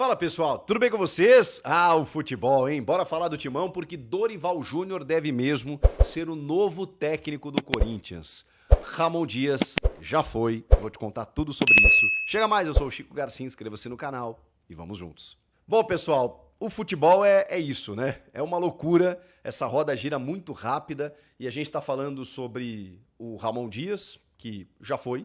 Fala pessoal, tudo bem com vocês? Ah, o futebol, hein? Bora falar do Timão porque Dorival Júnior deve mesmo ser o novo técnico do Corinthians. Ramon Dias já foi, vou te contar tudo sobre isso. Chega mais, eu sou o Chico Garcia, inscreva-se no canal e vamos juntos. Bom pessoal, o futebol é isso, né? É uma loucura, essa roda gira muito rápida e a gente tá falando sobre o Ramon Dias, que já foi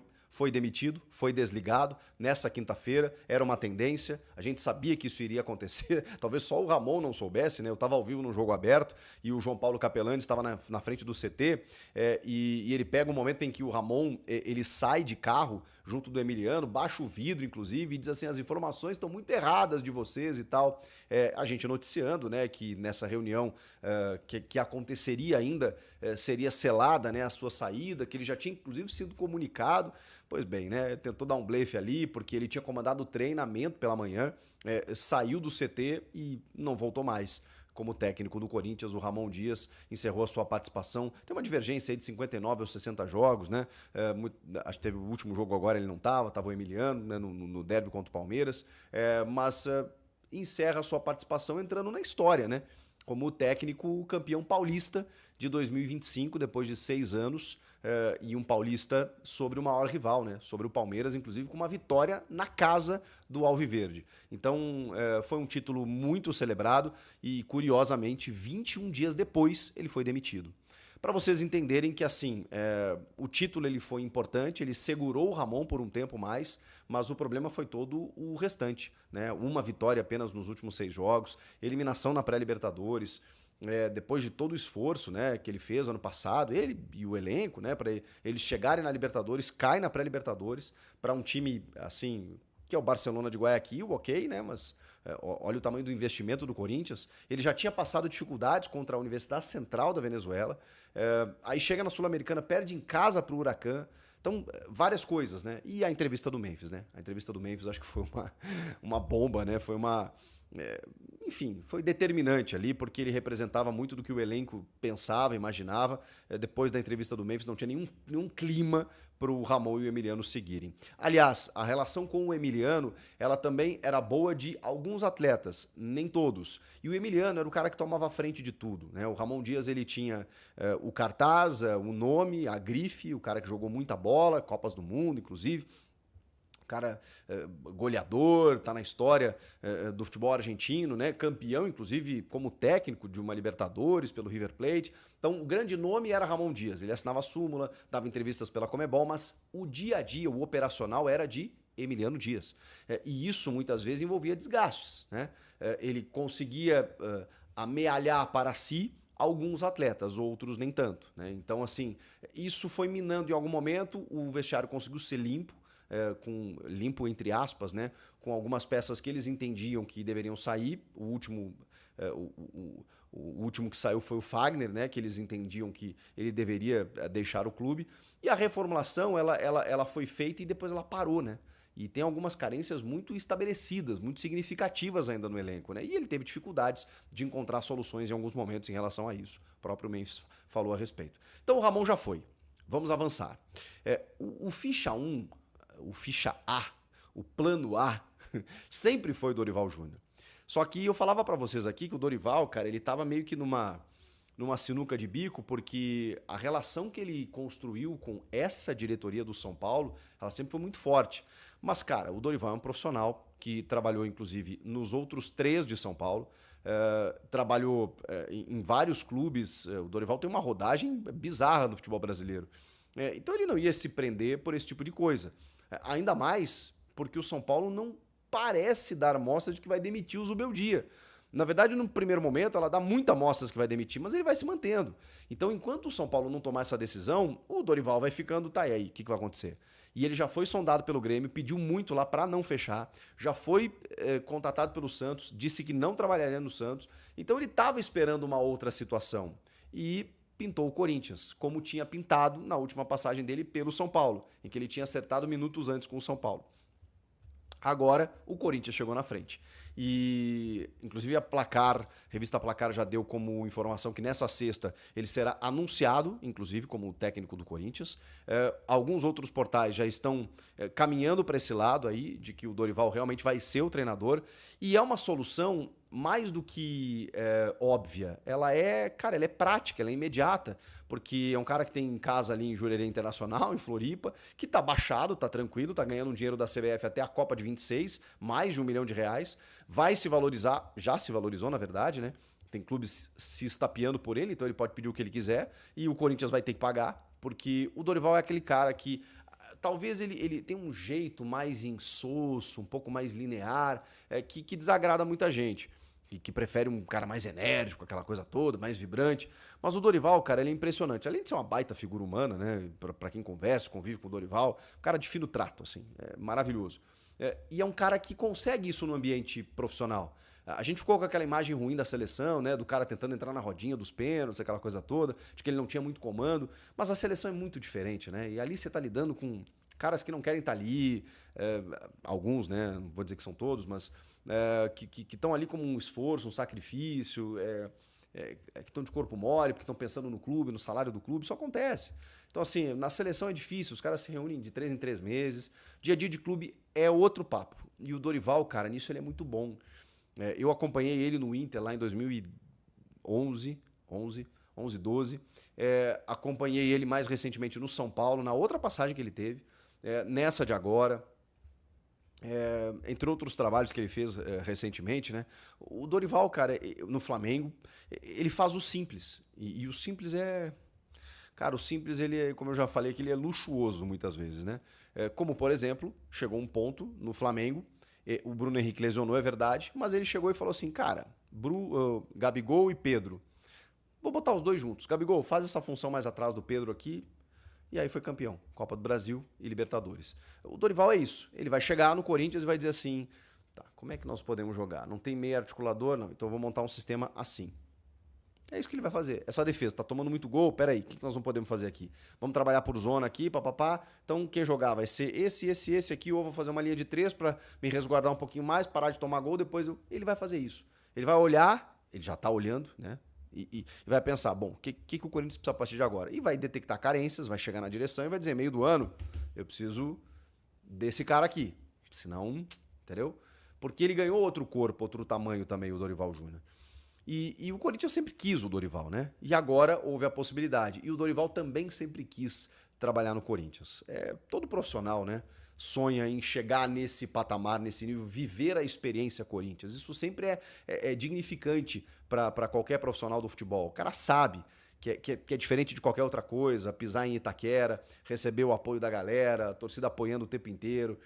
demitido, foi desligado nessa quinta-feira, era uma tendência, a gente sabia que isso iria acontecer, talvez só o Ramon não soubesse, né? Eu estava ao vivo no jogo aberto e o João Paulo Capelani estava na frente do CT e ele pega um momento em que o Ramon ele sai de carro junto do Emiliano, baixa o vidro inclusive e diz assim, as informações estão muito erradas de vocês e tal. A gente noticiando, né, que nessa reunião que aconteceria ainda seria selada, né, a sua saída, que ele já tinha inclusive sido comunicado. Pois bem, né? Tentou dar um blefe ali, porque ele tinha comandado o treinamento pela manhã, saiu do CT e não voltou mais. Como técnico do Corinthians, o Ramon Dias encerrou a sua participação. Tem uma divergência aí de 59 ou 60 jogos, né? Acho que teve o último jogo agora, ele não estava o Emiliano, né, no derby contra o Palmeiras, mas encerra a sua participação entrando na história, né? Como o técnico campeão paulista de 2025, depois de 6 anos, e um paulista sobre o maior rival, né? Sobre o Palmeiras, inclusive com uma vitória na casa do Alviverde. Então, foi um título muito celebrado e, curiosamente, 21 dias depois ele foi demitido. Para vocês entenderem que, assim, o título ele foi importante, ele segurou o Ramon por um tempo mais, mas o problema foi todo o restante, né? Uma vitória apenas nos últimos 6 jogos, eliminação na pré-Libertadores, depois de todo o esforço, né, que ele fez ano passado, ele e o elenco, né, para eles chegarem na Libertadores, cai na pré-Libertadores para um time assim que é o Barcelona de Guayaquil, ok, né, mas olha o tamanho do investimento do Corinthians. Ele já tinha passado dificuldades contra a Universidade Central da Venezuela, aí chega na Sul-Americana, perde em casa para o Huracan. Então, várias coisas, né? E a entrevista do Memphis, né? A entrevista do Memphis acho que foi uma bomba, né? Foi uma... enfim, foi determinante ali, porque ele representava muito do que o elenco pensava, imaginava. Depois da entrevista do Memphis não tinha nenhum clima para o Ramon e o Emiliano seguirem. Aliás, a relação com o Emiliano, ela também era boa de alguns atletas, nem todos. E o Emiliano era o cara que tomava a frente de tudo, né? O Ramon Dias, ele tinha o cartaz, o nome, a grife, o cara que jogou muita bola, Copas do Mundo, inclusive. Cara goleador, tá na história do futebol argentino, né? Campeão, inclusive, como técnico de uma Libertadores pelo River Plate. Então, o grande nome era Ramon Dias. Ele assinava a súmula, dava entrevistas pela Comebol, mas o dia a dia, o operacional era de Emiliano Dias. E isso, muitas vezes, envolvia desgastes, né? Ele conseguia amealhar para si alguns atletas, outros nem tanto, né? Então, assim, isso foi minando em algum momento, o vestiário conseguiu ser limpo, limpo entre aspas, né, com algumas peças que eles entendiam que deveriam sair. O último que saiu foi o Fagner, né, que eles entendiam que ele deveria deixar o clube. E a reformulação ela foi feita e depois ela parou, né? E tem algumas carências muito estabelecidas, muito significativas ainda no elenco, né? E ele teve dificuldades de encontrar soluções em alguns momentos em relação a isso. O próprio Memphis falou a respeito. Então o Ramon já foi. Vamos avançar. O ficha 1, o ficha A, o plano A, sempre foi o Dorival Júnior. Só que eu falava para vocês aqui que o Dorival, cara, ele tava meio que numa sinuca de bico, porque a relação que ele construiu com essa diretoria do São Paulo, ela sempre foi muito forte. Mas, cara, o Dorival é um profissional que trabalhou, inclusive, nos outros 3 de São Paulo, trabalhou em vários clubes. O Dorival tem uma rodagem bizarra no futebol brasileiro. Então ele não ia se prender por esse tipo de coisa. Ainda mais porque o São Paulo não parece dar mostras de que vai demitir o Zubeldia. Na verdade, no primeiro momento, ela dá muita mostras que vai demitir, mas ele vai se mantendo. Então, enquanto o São Paulo não tomar essa decisão, o Dorival vai ficando, tá, e aí, o que vai acontecer? E ele já foi sondado pelo Grêmio, pediu muito lá para não fechar, já foi contatado pelo Santos, disse que não trabalharia no Santos, então ele estava esperando uma outra situação. E pintou o Corinthians, como tinha pintado na última passagem dele pelo São Paulo, em que ele tinha acertado minutos antes com o São Paulo. Agora, o Corinthians chegou na frente. E, inclusive, a revista Placar já deu como informação que nessa sexta ele será anunciado, inclusive, como técnico do Corinthians. Alguns outros portais já estão caminhando para esse lado aí, de que o Dorival realmente vai ser o treinador. E é uma solução mais do que óbvia. Ela é prática, ela é imediata, porque é um cara que tem casa ali em Jurerê Internacional, em Floripa, que tá baixado, tá tranquilo, tá ganhando um dinheiro da CBF até a Copa de 26, mais de R$ 1 milhão, vai se valorizar, já se valorizou na verdade, né? Tem clubes se estapeando por ele, então ele pode pedir o que ele quiser e o Corinthians vai ter que pagar, porque o Dorival é aquele cara que talvez ele tenha um jeito mais insosso, um pouco mais linear, que desagrada muita gente. E que prefere um cara mais enérgico, aquela coisa toda, mais vibrante. Mas o Dorival, cara, ele é impressionante. Além de ser uma baita figura humana, né? Pra quem conversa, convive com o Dorival, um cara de fino trato, assim, maravilhoso. E é um cara que consegue isso no ambiente profissional. A gente ficou com aquela imagem ruim da seleção, né? Do cara tentando entrar na rodinha dos pênaltis, aquela coisa toda, de que ele não tinha muito comando. Mas a seleção é muito diferente, né? E ali você tá lidando com caras que não querem estar ali, alguns, né? Não vou dizer que são todos, mas que estão ali como um esforço, um sacrifício, que estão de corpo mole, porque estão pensando no clube, no salário do clube, isso acontece. Então, assim, na seleção é difícil, os caras se reúnem de 3 em 3 meses, dia a dia de clube é outro papo. E o Dorival, cara, nisso ele é muito bom. Eu acompanhei ele no Inter lá em 2011, 12. Acompanhei ele mais recentemente no São Paulo, na outra passagem que ele teve, nessa de agora. Entre outros trabalhos que ele fez recentemente, né? O Dorival, cara, no Flamengo, ele faz o simples. E o simples é... Cara, o simples, ele é, como eu já falei aqui, ele é luxuoso muitas vezes, né? Como, por exemplo, chegou um ponto no Flamengo, o Bruno Henrique lesionou, é verdade, mas ele chegou e falou assim, cara, Gabigol e Pedro, vou botar os dois juntos. Gabigol, faz essa função mais atrás do Pedro aqui. E aí foi campeão, Copa do Brasil e Libertadores. O Dorival é isso, ele vai chegar no Corinthians e vai dizer assim, tá, como é que nós podemos jogar? Não tem meio articulador? Não, então eu vou montar um sistema assim. É isso que ele vai fazer. Essa defesa tá tomando muito gol, peraí, o que nós não podemos fazer aqui? Vamos trabalhar por zona aqui, papapá. Então quem jogar vai ser esse aqui, ou eu vou fazer uma linha de 3 para me resguardar um pouquinho mais, parar de tomar gol, depois ele vai fazer isso. Ele vai olhar, ele já tá olhando, né? E vai pensar, bom, o que o Corinthians precisa a partir de agora? E vai detectar carências, vai chegar na direção e vai dizer, meio do ano, eu preciso desse cara aqui. Senão, entendeu? Porque ele ganhou outro corpo, outro tamanho também, o Dorival Júnior. E o Corinthians sempre quis o Dorival, né? E agora houve a possibilidade. E o Dorival também sempre quis trabalhar no Corinthians. Todo profissional, né? Sonha em chegar nesse patamar, nesse nível, viver a experiência Corinthians. Isso sempre é dignificante para qualquer profissional do futebol. O cara sabe que é diferente de qualquer outra coisa, pisar em Itaquera, receber o apoio da galera, a torcida apoiando o tempo inteiro,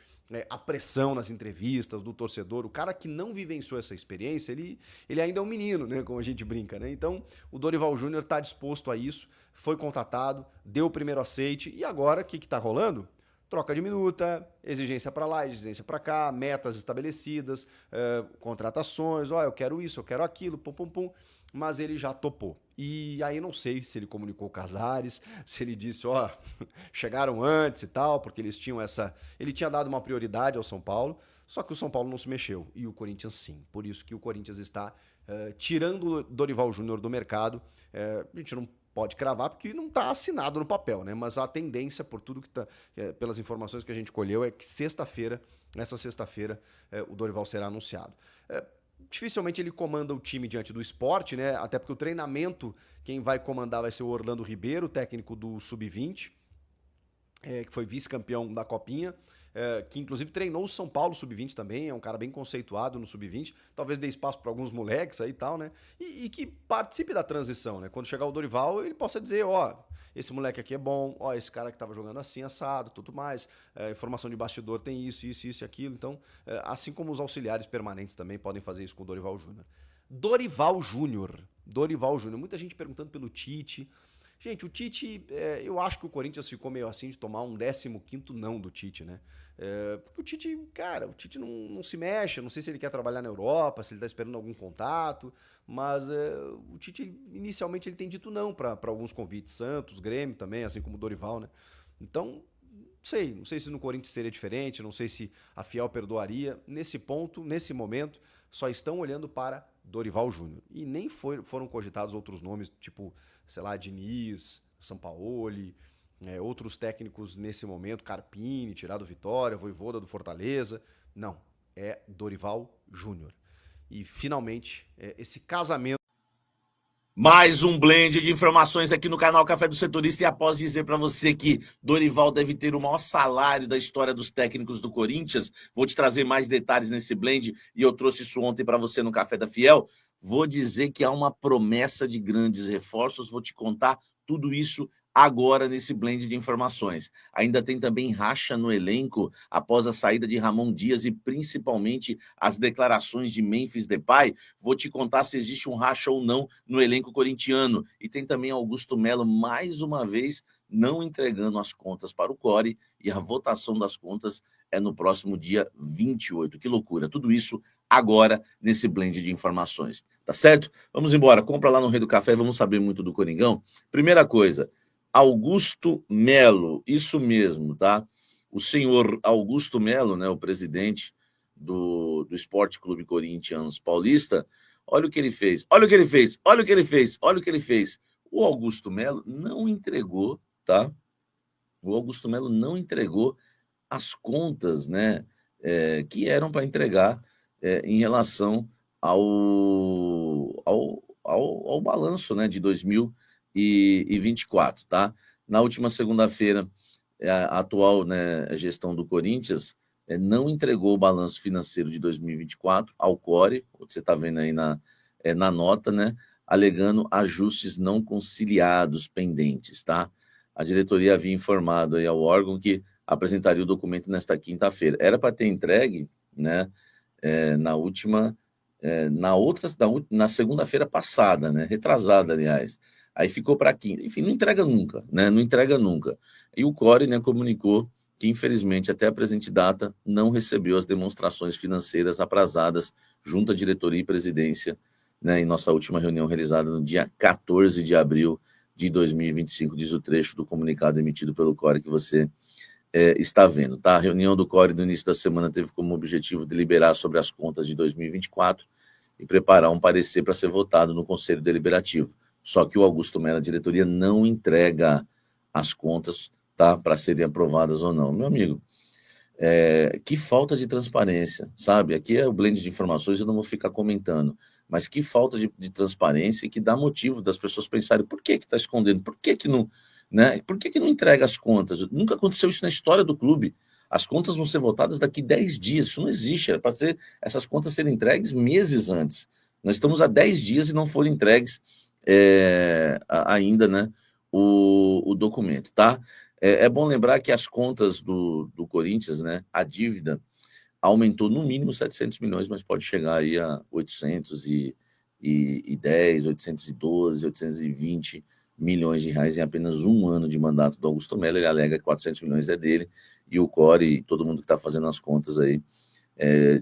a pressão nas entrevistas do torcedor. O cara que não vivenciou essa experiência, ele ainda é um menino, né, como a gente brinca, né? Então, o Dorival Júnior está disposto a isso, foi contratado, deu o primeiro aceite e agora o que está rolando? Troca de minuta, exigência para lá, exigência para cá, metas estabelecidas, contratações, eu quero isso, eu quero aquilo, pum, pum, pum, mas ele já topou. E aí não sei se ele comunicou com o Casares, se ele disse, chegaram antes e tal, porque eles tinham essa... Ele tinha dado uma prioridade ao São Paulo, só que o São Paulo não se mexeu, e o Corinthians sim. Por isso que o Corinthians está tirando o Dorival Júnior do mercado. A gente não pode cravar porque não está assinado no papel, né? Mas a tendência, por tudo que tá, pelas informações que a gente colheu, é que nessa sexta-feira, o Dorival será anunciado. Dificilmente ele comanda o time diante do Sport, né? Até porque o treinamento, quem vai comandar vai ser o Orlando Ribeiro, técnico do Sub-20, que foi vice-campeão da Copinha. Que inclusive treinou o São Paulo Sub-20 também, é um cara bem conceituado no Sub-20, talvez dê espaço para alguns moleques aí e tal, né? E que participe da transição, né? Quando chegar o Dorival, ele possa dizer, esse moleque aqui é bom, esse cara que tava jogando assim, assado, tudo mais, informação de bastidor tem isso e aquilo, então, assim como os auxiliares permanentes também podem fazer isso com o Dorival Júnior. Dorival Júnior, muita gente perguntando pelo Tite. Gente, o Tite, eu acho que o Corinthians ficou meio assim de tomar um 15º não do Tite, né? Porque o Tite, cara, o Tite não se mexe, não sei se ele quer trabalhar na Europa, se ele tá esperando algum contato, mas o Tite, inicialmente, ele tem dito não para alguns convites, Santos, Grêmio também, assim como o Dorival, né? Então, não sei se no Corinthians seria diferente, não sei se a Fiel perdoaria. Nesse ponto, nesse momento, só estão olhando para Dorival Júnior. E nem foram cogitados outros nomes, tipo, sei lá, Diniz, Sampaoli, outros técnicos nesse momento, Carpini, tirado Vitória, Vojvoda do Fortaleza. Não, é Dorival Júnior. E finalmente, esse casamento. Mais um blend de informações aqui no canal Café do Setorista, e após dizer para você que Dorival deve ter o maior salário da história dos técnicos do Corinthians, vou te trazer mais detalhes nesse blend, e eu trouxe isso ontem para você no Café da Fiel. Vou dizer que há uma promessa de grandes reforços, vou te contar tudo isso agora nesse blend de informações. Ainda tem também racha no elenco após a saída de Ramon Dias e principalmente as declarações de Memphis Depay. Vou te contar se existe um racha ou não no elenco corintiano. E tem também Augusto Melo, mais uma vez, não entregando as contas para o Core, e a votação das contas é no próximo dia 28. Que loucura! Tudo isso agora nesse blend de informações. Tá certo? Vamos embora. Compra lá no Rei do Café, vamos saber muito do Coringão. Primeira coisa, Augusto Melo, isso mesmo, tá? O senhor Augusto Melo, né, o presidente do Esporte Clube Corinthians Paulista, olha o que ele fez, olha o que ele fez, olha o que ele fez, olha o que ele fez. O Augusto Melo não entregou, tá? O Augusto Melo não entregou as contas, né, que eram para entregar em relação ao balanço, né, de 2024, tá? Na última segunda-feira, a atual, né, gestão do Corinthians não entregou o balanço financeiro de 2024 ao Core, você está vendo aí na nota, né, alegando ajustes não conciliados pendentes, tá? A diretoria havia informado aí ao órgão que apresentaria o documento nesta quinta-feira. Era para ter entregue, né, na segunda-feira passada, né, retrasada, aliás. Aí ficou para quinta. Enfim, não entrega nunca, né? Não entrega nunca. E o Core, né, comunicou que, infelizmente, até a presente data, não recebeu as demonstrações financeiras aprazadas junto à diretoria e presidência, né, em nossa última reunião realizada no dia 14 de abril de 2025, diz o trecho do comunicado emitido pelo Core que você está vendo, tá? A reunião do Core no início da semana teve como objetivo deliberar sobre as contas de 2024 e preparar um parecer para ser votado no Conselho Deliberativo. Só que o Augusto Melo, a diretoria, não entrega as contas, tá, para serem aprovadas ou não. Meu amigo, que falta de transparência, sabe? Aqui é o blend de informações, eu não vou ficar comentando, mas que falta de transparência, e que dá motivo das pessoas pensarem por que está escondendo, por que não, né? Por que não entrega as contas? Nunca aconteceu isso na história do clube. As contas vão ser votadas daqui 10 dias, isso não existe, era para essas contas serem entregues meses antes. Nós estamos há 10 dias e não foram entregues ainda, né, o documento, tá? É bom lembrar que as contas do Corinthians, né, a dívida aumentou no mínimo 700 milhões, mas pode chegar aí a 810, 812, 820 milhões de reais em apenas um ano de mandato do Augusto Melo. Ele alega que 400 milhões é dele, e o Core e todo mundo que está fazendo as contas aí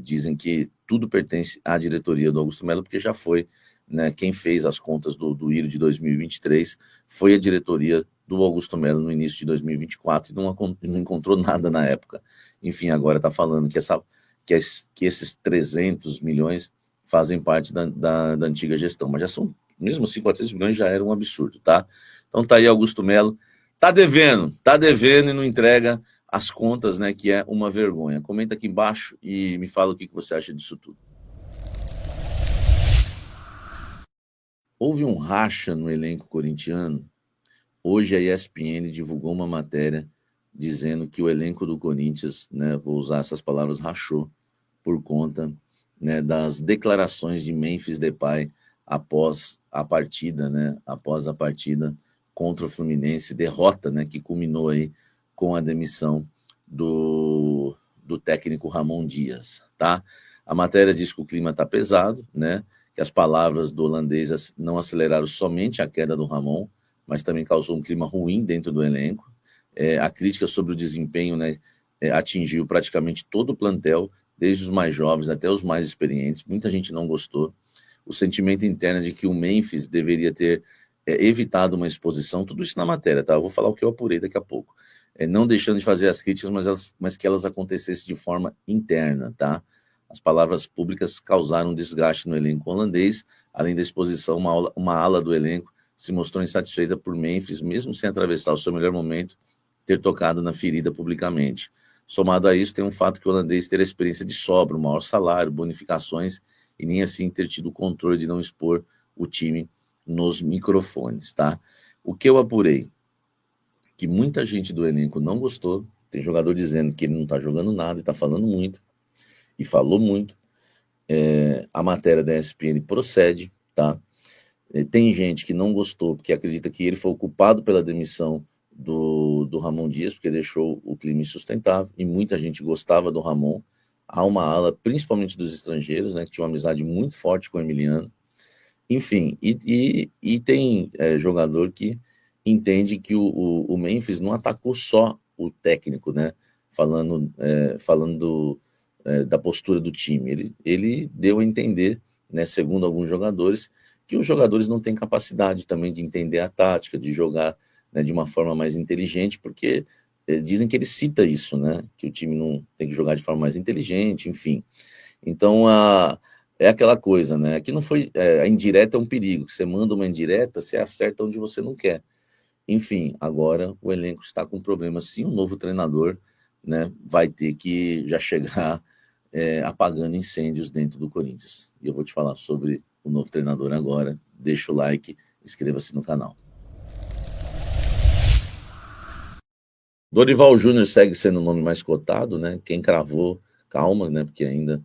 dizem que tudo pertence à diretoria do Augusto Melo, porque já foi, né, quem fez as contas do IRO de 2023 foi a diretoria do Augusto Melo no início de 2024 e não encontrou nada na época. Enfim, agora está falando que esses 300 milhões fazem parte da antiga gestão, mas já são, mesmo assim, 400 milhões já era um absurdo, tá? Então tá aí Augusto Melo, tá devendo e não entrega as contas, né, que é uma vergonha. Comenta aqui embaixo e me fala o que você acha disso tudo. Houve um racha no elenco corintiano. Hoje a ESPN divulgou uma matéria dizendo que o elenco do Corinthians, né, vou usar essas palavras, rachou por conta, né, das declarações de Memphis Depay após a partida, né, contra o Fluminense, derrota, né, que culminou aí com a demissão do técnico Ramon Dias, tá? A matéria diz que o clima está pesado, né, que as palavras do holandês não aceleraram somente a queda do Ramon, mas também causou um clima ruim dentro do elenco. A crítica sobre o desempenho, né, atingiu praticamente todo o plantel, desde os mais jovens até os mais experientes. Muita gente não gostou. O sentimento interno de que o Memphis deveria ter evitado uma exposição, tudo isso na matéria, tá? Eu vou falar o que eu apurei daqui a pouco. não deixando de fazer as críticas, mas que elas acontecessem de forma interna, tá? As palavras públicas causaram desgaste no elenco holandês, além da exposição, uma ala do elenco se mostrou insatisfeita por Memphis, mesmo sem atravessar o seu melhor momento, ter tocado na ferida publicamente. Somado a isso, tem um fato que o holandês ter a experiência de sobra, um maior salário, bonificações, e nem assim ter tido o controle de não expor o time nos microfones, tá? O que eu apurei? Que muita gente do elenco não gostou, tem jogador dizendo que ele não está jogando nada e está falando muito, e falou muito. A matéria da ESPN procede, tá? Tem gente que não gostou, porque acredita que ele foi o culpado pela demissão do Ramon Dias, porque deixou o clima insustentável, e muita gente gostava do Ramon. Há uma ala, principalmente dos estrangeiros, né, que tinha uma amizade muito forte com o Emiliano. Enfim, e tem jogador que entende que o Memphis não atacou só o técnico, né, falando da postura do time. Ele deu a entender, né, segundo alguns jogadores, que os jogadores não têm capacidade também de entender a tática, de jogar, né, de uma forma mais inteligente, porque dizem que ele cita isso, né, que o time não tem que jogar de forma mais inteligente, enfim. Então, é aquela coisa, né, que não foi, a indireta é um perigo, você manda uma indireta, você acerta onde você não quer. Enfim, agora o elenco está com problema, sim, o novo treinador, né, vai ter que já chegar apagando incêndios dentro do Corinthians. E eu vou te falar sobre o novo treinador agora. Deixa o like, inscreva-se no canal. Dorival Júnior segue sendo o nome mais cotado, né? Quem cravou, calma, né? Porque ainda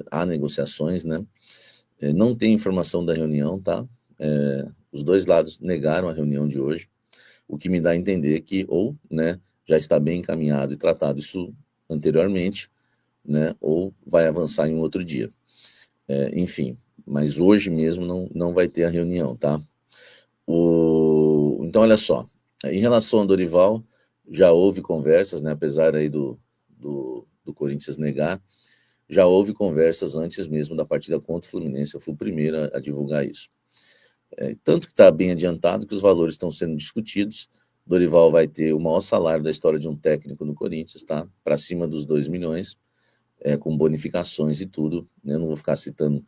há negociações, né? Não tem informação da reunião, tá? Os dois lados negaram a reunião de hoje, o que me dá a entender que né, já está bem encaminhado e tratado isso anteriormente, né? Ou vai avançar em um outro dia. Enfim, mas hoje mesmo não vai ter a reunião, tá? Então, olha só, em relação ao Dorival, já houve conversas, né, apesar aí do Corinthians negar, já houve conversas antes mesmo da partida contra o Fluminense, eu fui o primeiro a divulgar isso. Tanto que está bem adiantado que os valores estão sendo discutidos, Dorival vai ter o maior salário da história de um técnico no Corinthians, tá? Para cima dos 2 milhões, com bonificações e tudo, né? Eu não vou ficar citando,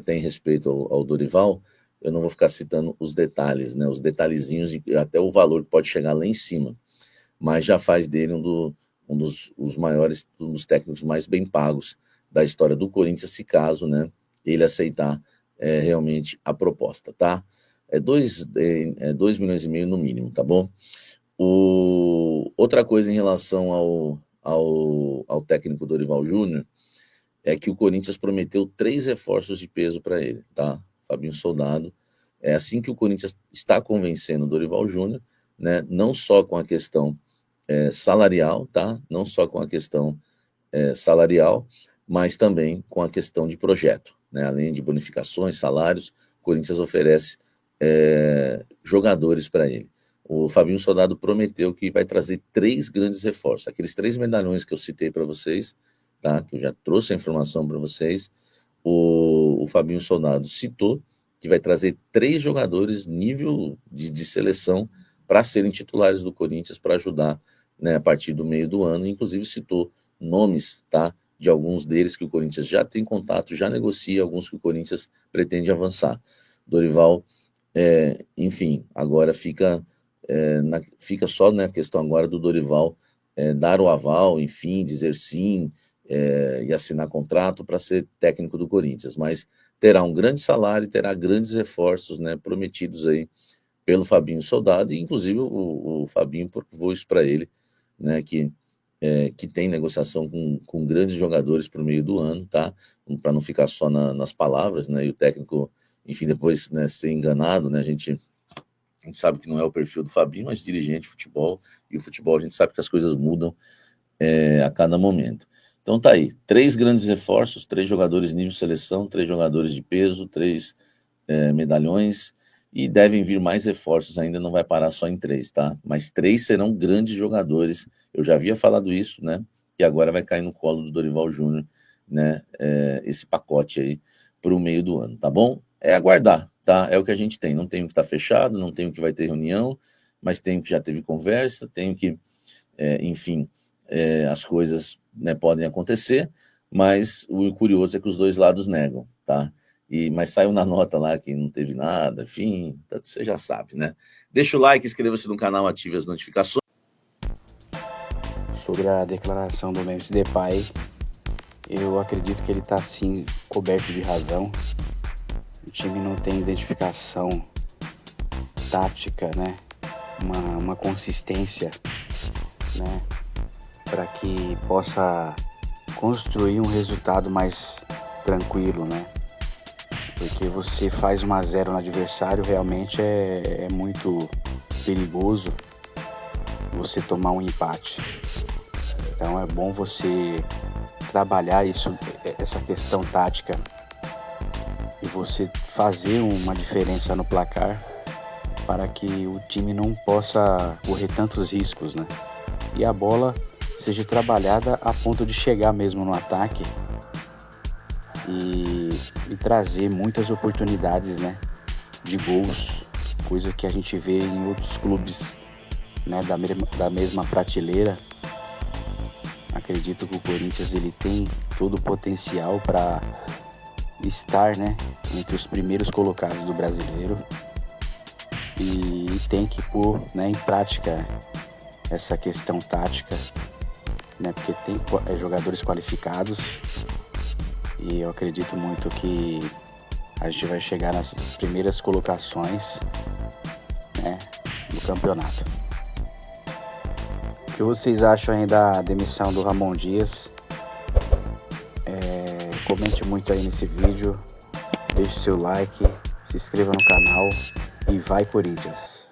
tem respeito ao Dorival, eu não vou ficar citando os detalhes, né? Os detalhezinhos, até o valor que pode chegar lá em cima, mas já faz dele um dos maiores, um dos técnicos mais bem pagos da história do Corinthians, se caso, né, ele aceitar realmente a proposta, tá? 2 milhões e meio no mínimo, tá bom? Outra coisa em relação ao técnico Dorival Júnior é que o Corinthians prometeu 3 reforços de peso para ele, tá? Fabinho Soldado. É assim que o Corinthians está convencendo o Dorival Júnior, né? Não só com a questão salarial, tá? Não só com a questão salarial, mas também com a questão de projeto, né? Além de bonificações, salários, o Corinthians oferece jogadores para ele. O Fabinho Soldado prometeu que vai trazer 3 grandes reforços, aqueles 3 medalhões que eu citei para vocês, tá? Que eu já trouxe a informação para vocês. O Fabinho Soldado citou que vai trazer 3 jogadores nível de seleção para serem titulares do Corinthians, para ajudar, né, a partir do meio do ano. Inclusive citou nomes, tá, de alguns deles que o Corinthians já tem contato, já negocia, alguns que o Corinthians pretende avançar. Dorival, enfim, agora fica só na questão agora do Dorival dar o aval, enfim, dizer sim, e assinar contrato para ser técnico do Corinthians, mas terá um grande salário, terá grandes reforços, né, prometidos aí pelo Fabinho Soldado, e inclusive o Fabinho provou isso para ele, né, que tem negociação com grandes jogadores para o meio do ano, tá? Para não ficar só nas palavras, né, e o técnico, enfim, depois, né, ser enganado, né, a gente sabe que não é o perfil do Fabinho, mas dirigente de futebol, e o futebol a gente sabe que as coisas mudam a cada momento. Então tá aí, 3 grandes reforços, 3 jogadores nível seleção, 3 jogadores de peso, 3 medalhões, e devem vir mais reforços, ainda não vai parar só em 3, tá? Mas 3 serão grandes jogadores, eu já havia falado isso, né? E agora vai cair no colo do Dorival Júnior, né? Esse pacote aí para o meio do ano, tá bom? É aguardar, tá? É o que a gente tem, não tem o que está fechado, não tem o que vai ter reunião, mas tenho que já teve conversa, tenho que, enfim, as coisas, né, podem acontecer, mas o curioso é que os dois lados negam, tá? Mas saiu na nota lá que não teve nada, enfim, você já sabe, né? Deixa o like, inscreva-se no canal, ative as notificações. Sobre a declaração do Memphis Depay, eu acredito que ele está sim coberto de razão. O time não tem identificação tática, né? Uma consistência, né? Para que possa construir um resultado mais tranquilo, né? Porque você faz 1-0 no adversário, realmente é muito perigoso você tomar um empate. Então é bom você trabalhar essa questão tática e você fazer uma diferença no placar para que o time não possa correr tantos riscos, né? E a bola seja trabalhada a ponto de chegar mesmo no ataque e trazer muitas oportunidades, né, de gols, coisa que a gente vê em outros clubes, né, da mesma prateleira. Acredito que o Corinthians ele tem todo o potencial para estar, né, entre os primeiros colocados do brasileiro e tem que pôr, né, em prática essa questão tática, né, porque tem jogadores qualificados e eu acredito muito que a gente vai chegar nas primeiras colocações, né, do campeonato. O que vocês acham aí da demissão do Ramon Dias? Comente muito aí nesse vídeo, deixe seu like, se inscreva no canal e vai Corinthians!